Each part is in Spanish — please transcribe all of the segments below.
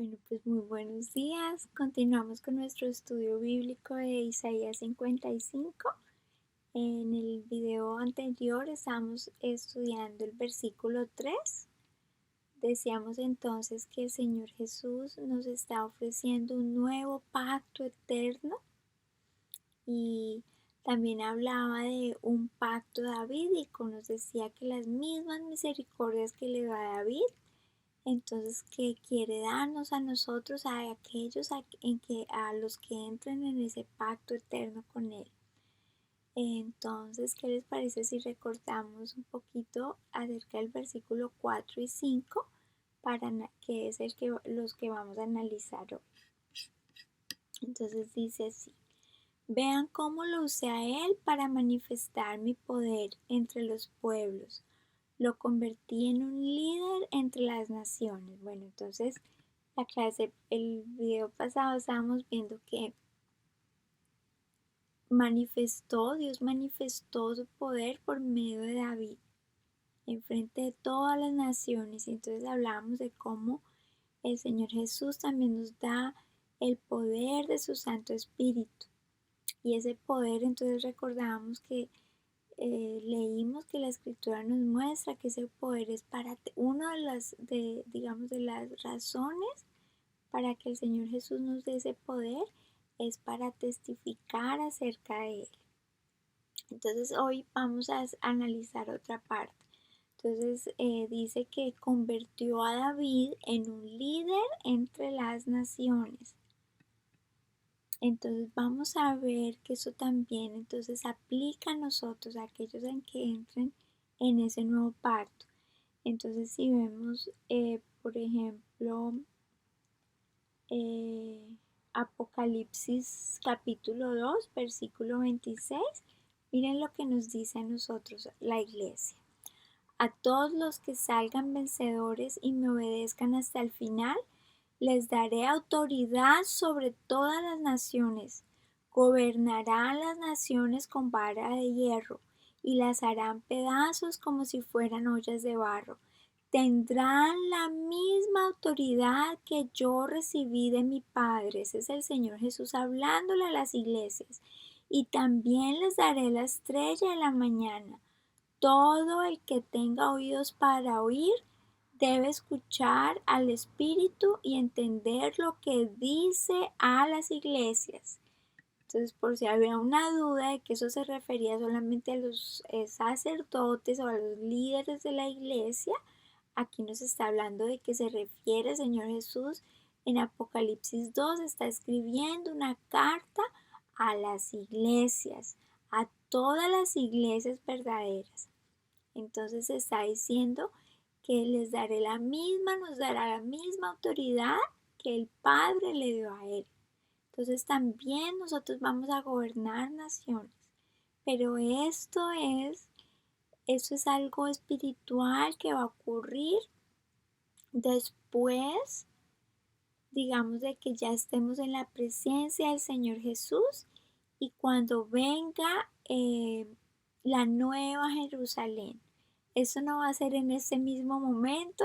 Bueno, pues muy buenos días. Continuamos con nuestro estudio bíblico de Isaías 55. En el video anterior estamos estudiando el versículo 3. Decíamos entonces que el Señor Jesús nos está ofreciendo un nuevo pacto eterno y también hablaba de un pacto davídico. Nos decía que las mismas misericordias que le da a David, entonces que quiere darnos a nosotros, a aquellos a los que entren en ese pacto eterno con Él. Entonces, ¿qué les parece si recordamos un poquito acerca del versículo 4 y 5, que es los que vamos a analizar hoy? Entonces dice así: vean cómo lo usé a Él para manifestar mi poder entre los pueblos. Lo convertí en un líder entre las naciones. Bueno, entonces el video pasado estábamos viendo que Dios manifestó su poder por medio de David en frente de todas las naciones. Y entonces hablábamos de cómo el Señor Jesús también nos da el poder de su Santo Espíritu. Y ese poder, entonces recordábamos que leímos que la escritura nos muestra que ese poder es para una de las razones para que el Señor Jesús nos dé ese poder, es para testificar acerca de Él. Entonces hoy vamos a analizar otra parte. Entonces dice que convirtió a David en un líder entre las naciones. Entonces vamos a ver que eso también entonces aplica a nosotros, a aquellos en que entren en ese nuevo pacto. Entonces si vemos, por ejemplo, Apocalipsis capítulo 2, versículo 26, miren lo que nos dice a nosotros la iglesia. A todos los que salgan vencedores y me obedezcan hasta el final, les daré autoridad sobre todas las naciones. Gobernarán las naciones con vara de hierro y las harán pedazos como si fueran ollas de barro. Tendrán la misma autoridad que yo recibí de mi Padre. Ese es el Señor Jesús hablándole a las iglesias. Y también les daré la estrella de la mañana. Todo el que tenga oídos para oír debe escuchar al Espíritu y entender lo que dice a las iglesias. Entonces, por si había una duda de que eso se refería solamente a los sacerdotes o a los líderes de la iglesia, aquí nos está hablando de que se refiere el Señor Jesús en Apocalipsis 2, está escribiendo una carta a las iglesias, a todas las iglesias verdaderas. Entonces está diciendo que nos dará la misma autoridad que el Padre le dio a Él. Entonces también nosotros vamos a gobernar naciones. Pero eso es algo espiritual que va a ocurrir después, digamos, de que ya estemos en la presencia del Señor Jesús y cuando venga la nueva Jerusalén. Eso no va a ser en este mismo momento,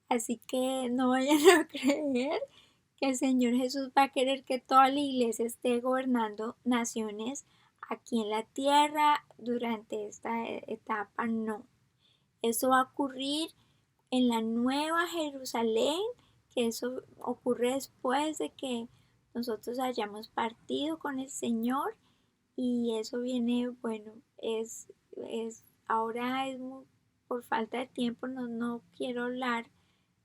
así que no vayan a creer que el Señor Jesús va a querer que toda la iglesia esté gobernando naciones aquí en la tierra durante esta etapa, no. Eso va a ocurrir en la nueva Jerusalén, que eso ocurre después de que nosotros hayamos partido con el Señor, y eso viene, bueno, ahora por falta de tiempo no quiero hablar,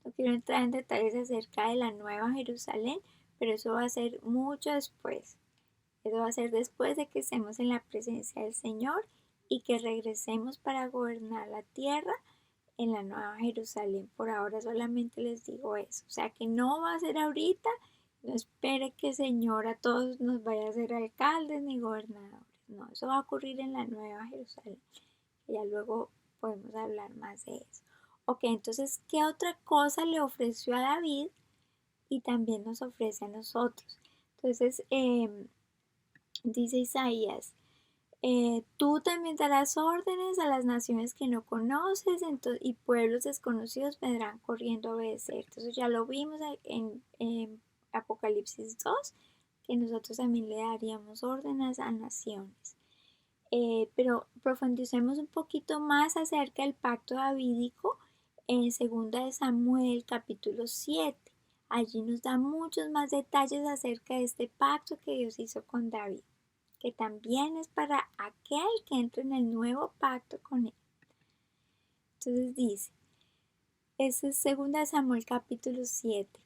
no quiero entrar en detalles acerca de la nueva Jerusalén, pero eso va a ser mucho después. Eso va a ser después de que estemos en la presencia del Señor y que regresemos para gobernar la tierra en la nueva Jerusalén. Por ahora solamente les digo eso. O sea que no va a ser ahorita. No espere que el Señor a todos nos vaya a ser alcaldes ni gobernadores. No, eso va a ocurrir en la nueva Jerusalén. Ya luego podemos hablar más de eso. Ok, entonces, ¿qué otra cosa le ofreció a David y también nos ofrece a nosotros? Entonces, dice Isaías, Tú también darás órdenes a las naciones que no conoces, y pueblos desconocidos vendrán corriendo a obedecer. Entonces ya lo vimos en Apocalipsis 2, que nosotros también le daríamos órdenes a naciones. Pero profundicemos un poquito más acerca del pacto davídico en 2 de Samuel capítulo 7. Allí nos da muchos más detalles acerca de este pacto que Dios hizo con David, que también es para aquel que entra en el nuevo pacto con él. Entonces dice, ese es 2 de Samuel capítulo 7.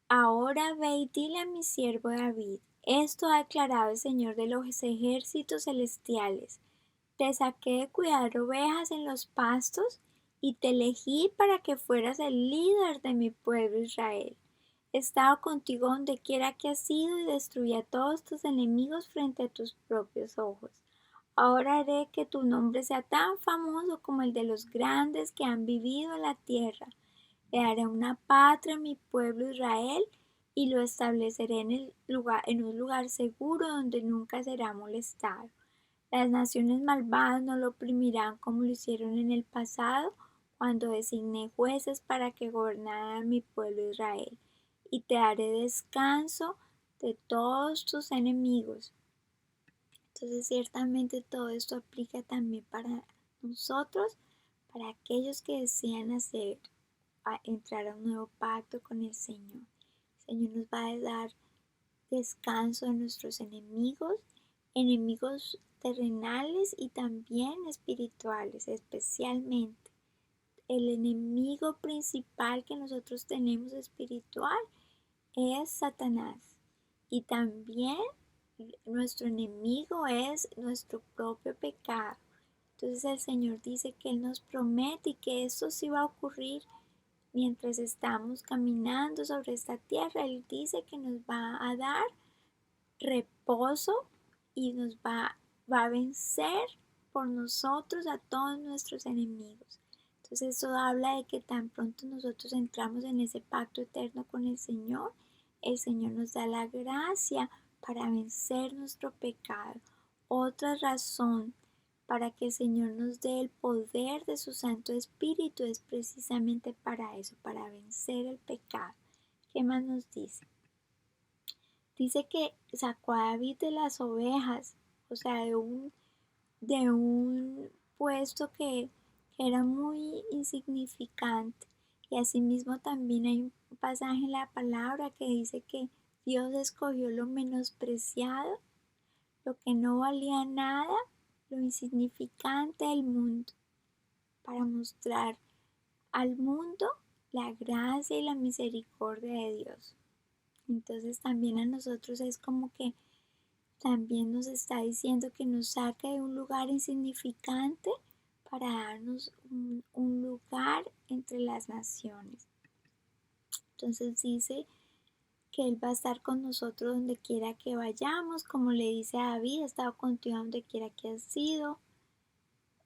Ahora ve y dile a mi siervo David, esto ha declarado el Señor de los ejércitos celestiales. Te saqué de cuidar ovejas en los pastos y te elegí para que fueras el líder de mi pueblo Israel. He estado contigo donde quiera que has ido y destruí a todos tus enemigos frente a tus propios ojos. Ahora haré que tu nombre sea tan famoso como el de los grandes que han vivido en la tierra. Le haré una patria a mi pueblo Israel y lo estableceré en un lugar seguro donde nunca será molestado. Las naciones malvadas no lo oprimirán como lo hicieron en el pasado, cuando designé jueces para que gobernaran a mi pueblo Israel, y te daré descanso de todos tus enemigos. Entonces, ciertamente todo esto aplica también para nosotros, para aquellos que desean entrar a un nuevo pacto con el Señor. El Señor nos va a dar descanso de nuestros enemigos terrenales y también espirituales, especialmente. El enemigo principal que nosotros tenemos espiritual es Satanás, y también nuestro enemigo es nuestro propio pecado. Entonces el Señor dice que Él nos promete y que esto sí va a ocurrir mientras estamos caminando sobre esta tierra. Él dice que nos va a dar reposo y nos va a vencer por nosotros a todos nuestros enemigos. Entonces eso habla de que tan pronto nosotros entramos en ese pacto eterno con el Señor nos da la gracia para vencer nuestro pecado. Otra razón para que el Señor nos dé el poder de su Santo Espíritu es precisamente para eso, para vencer el pecado. ¿Qué más nos dice? Dice que sacó a David de las ovejas, o sea, de un puesto que era muy insignificante. Y asimismo también hay un pasaje en la palabra que dice que Dios escogió lo menospreciado, lo que no valía nada, lo insignificante del mundo, para mostrar al mundo la gracia y la misericordia de Dios. Entonces también a nosotros es como que también nos está diciendo que nos saca de un lugar insignificante para darnos un lugar entre las naciones. Entonces dice que Él va a estar con nosotros donde quiera que vayamos, como le dice a David, he estado contigo donde quiera que has ido,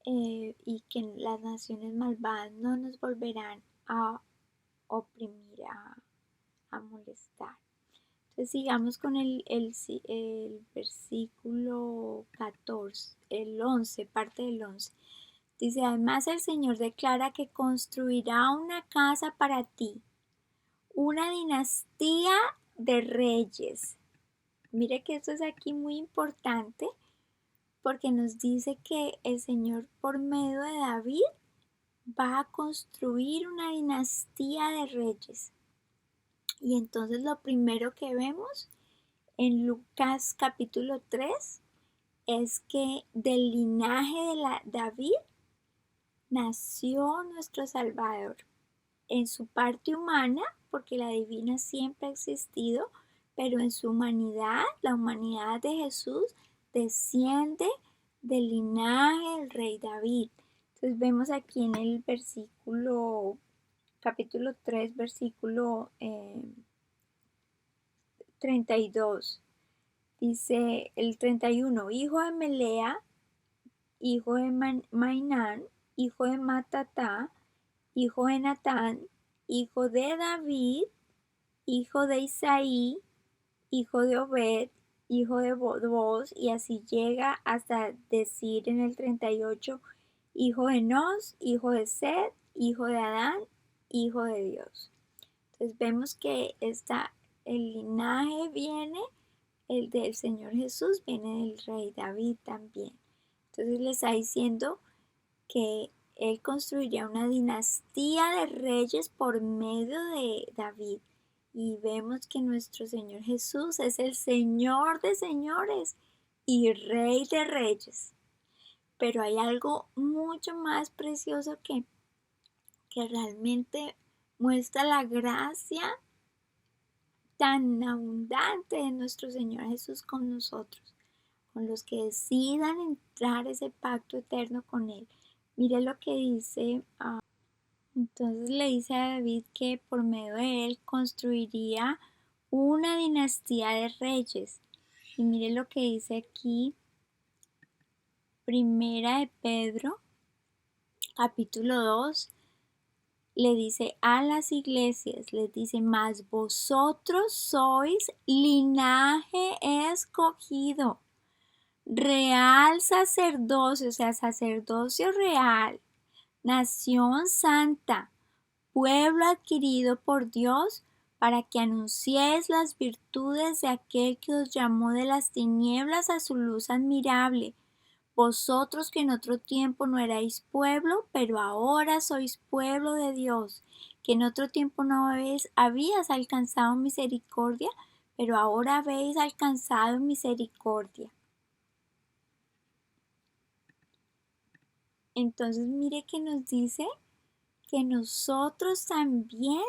y que las naciones malvadas no nos volverán a oprimir, a molestar. Entonces sigamos con el versículo 14, el 11, parte del 11. Dice, además el Señor declara que construirá una casa para ti, una dinastía de reyes. Mire que esto es aquí muy importante porque nos dice que el Señor por medio de David va a construir una dinastía de reyes. Y entonces lo primero que vemos en Lucas capítulo 3 es que del linaje de David nació nuestro Salvador. En su parte humana, porque la divina siempre ha existido, pero en su humanidad, la humanidad de Jesús desciende del linaje del rey David. Entonces vemos aquí en el capítulo 3, versículo 32. Dice el 31, hijo de Melea, hijo de Mainán, hijo de Matatá, hijo de Natán, hijo de David, hijo de Isaí, hijo de Obed, hijo de Booz, y así llega hasta decir en el 38, hijo de Nos, hijo de Set, hijo de Adán, hijo de Dios. Entonces vemos que el linaje viene, el del Señor Jesús viene del rey David también. Entonces le está diciendo que él construiría una dinastía de reyes por medio de David. Y vemos que nuestro Señor Jesús es el Señor de señores y Rey de reyes. Pero hay algo mucho más precioso que realmente muestra la gracia tan abundante de nuestro Señor Jesús con nosotros, con los que decidan entrar ese pacto eterno con Él. Mire lo que dice, entonces le dice a David que por medio de él construiría una dinastía de reyes. Y mire lo que dice aquí, Primera de Pedro, capítulo 2, le dice a las iglesias, les dice, mas vosotros sois linaje escogido, real sacerdocio, o sea, sacerdocio real, nación santa, pueblo adquirido por Dios, para que anunciéis las virtudes de aquel que os llamó de las tinieblas a su luz admirable. Vosotros que en otro tiempo no erais pueblo, pero ahora sois pueblo de Dios, que en otro tiempo no habías alcanzado misericordia, pero ahora habéis alcanzado misericordia. Entonces mire que nos dice que nosotros también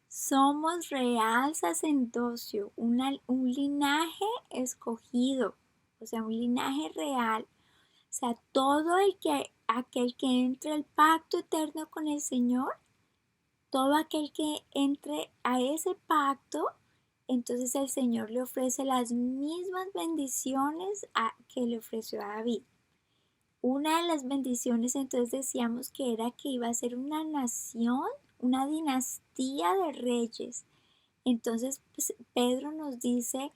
somos real sacerdocio, un linaje escogido, o sea, un linaje real. O sea, aquel que entre al pacto eterno con el Señor, todo aquel que entre a ese pacto, entonces el Señor le ofrece las mismas bendiciones que le ofreció a David. Una de las bendiciones entonces decíamos que era que iba a ser una nación, una dinastía de reyes. Entonces pues, Pedro nos dice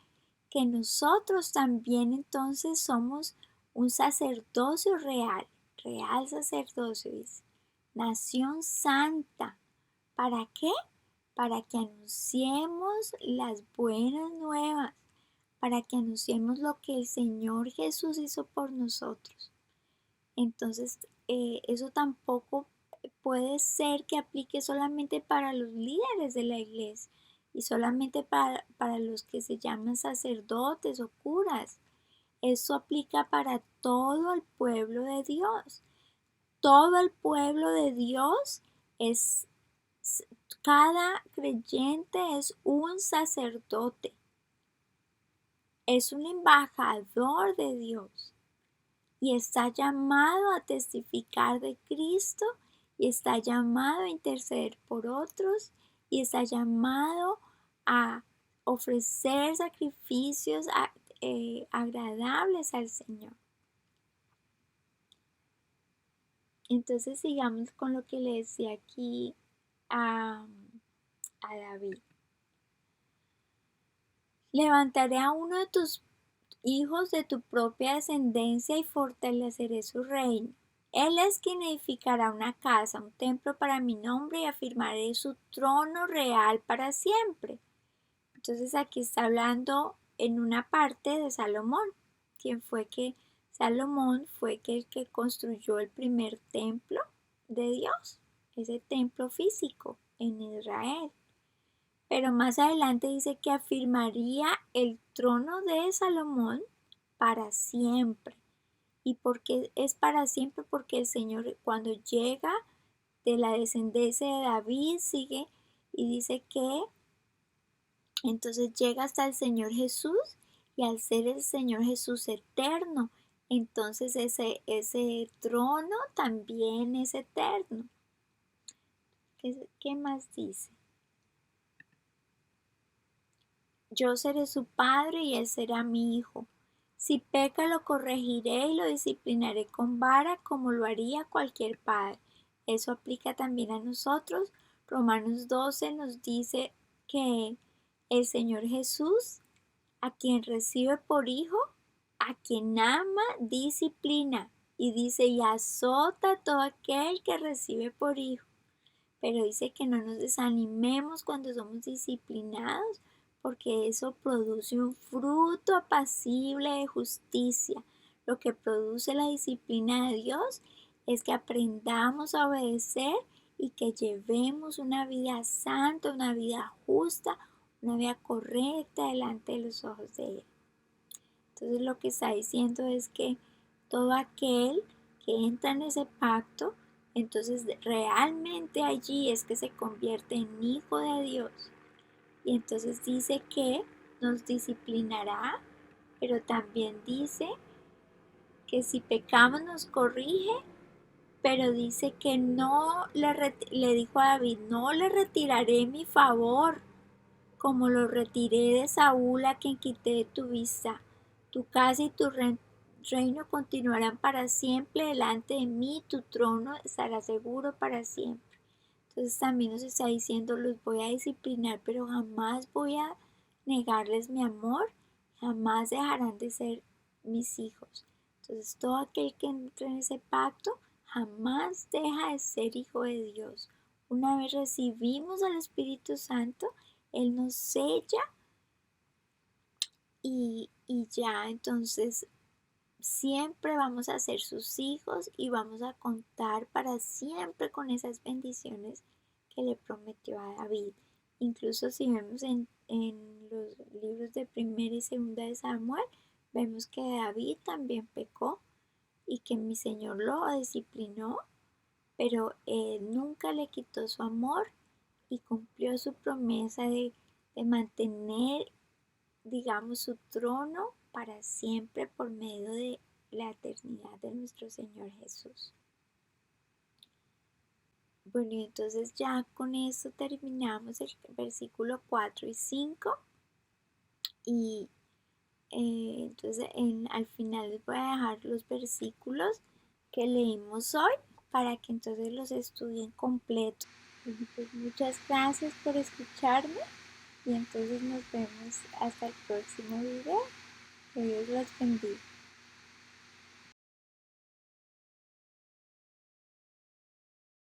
que nosotros también entonces somos un sacerdocio real, real sacerdocio, dice, nación santa. ¿Para qué? Para que anunciemos las buenas nuevas, para que anunciemos lo que el Señor Jesús hizo por nosotros. Entonces, eso tampoco puede ser que aplique solamente para los líderes de la iglesia y solamente para los que se llaman sacerdotes o curas. Eso aplica para todo el pueblo de Dios. Todo el pueblo de Dios cada creyente es un sacerdote, es un embajador de Dios. Y está llamado a testificar de Cristo y está llamado a interceder por otros y está llamado a ofrecer sacrificios agradables al Señor. Entonces sigamos con lo que le decía aquí a David. Levantaré a uno de tus hijos de tu propia descendencia y fortaleceré su reino. Él es quien edificará una casa, un templo para mi nombre y afirmaré su trono real para siempre. Entonces aquí está hablando en una parte de Salomón, Salomón fue el que construyó el primer templo de Dios, ese templo físico en Israel. Pero más adelante dice que afirmaría el trono de Salomón para siempre. ¿Y por qué es para siempre? Porque el Señor cuando llega de la descendencia de David sigue y dice que entonces llega hasta el Señor Jesús y al ser el Señor Jesús eterno, entonces ese trono también es eterno. ¿Qué más dice? Yo seré su padre y él será mi hijo. Si peca lo corregiré y lo disciplinaré con vara como lo haría cualquier padre. Eso aplica también a nosotros. Romanos 12 nos dice que el Señor Jesús A quien recibe por hijo, a quien ama, disciplina. Y dice, y azota a todo aquel que recibe por hijo. Pero dice que no nos desanimemos cuando somos disciplinados, porque eso produce un fruto apacible de justicia. Lo que produce la disciplina de Dios es que aprendamos a obedecer y que llevemos una vida santa, una vida justa, una vida correcta delante de los ojos de Él. Entonces lo que está diciendo es que todo aquel que entra en ese pacto, entonces realmente allí es que se convierte en hijo de Dios. Y entonces dice que nos disciplinará, pero también dice que si pecamos nos corrige, pero dice que no le dijo a David, no le retiraré mi favor, como lo retiré de Saúl a quien quité de tu vista. Tu casa y tu reino continuarán para siempre delante de mí, tu trono estará seguro para siempre. Entonces también nos está diciendo, los voy a disciplinar, pero jamás voy a negarles mi amor, jamás dejarán de ser mis hijos. Entonces todo aquel que entre en ese pacto jamás deja de ser hijo de Dios. Una vez recibimos al Espíritu Santo, Él nos sella y ya entonces siempre vamos a ser sus hijos y vamos a contar para siempre con esas bendiciones que le prometió a David. Incluso si vemos en los libros de primera y segunda de Samuel, vemos que David también pecó y que mi Señor lo disciplinó, pero él nunca le quitó su amor y cumplió su promesa de mantener, digamos, su trono para siempre por medio de la eternidad de nuestro Señor Jesús. Bueno, y entonces ya con esto terminamos el versículo 4 y 5 y entonces al final les voy a dejar los versículos que leímos hoy para que entonces los estudien completo. Pues muchas gracias por escucharme y entonces nos vemos hasta el próximo video. Que Dios los bendiga.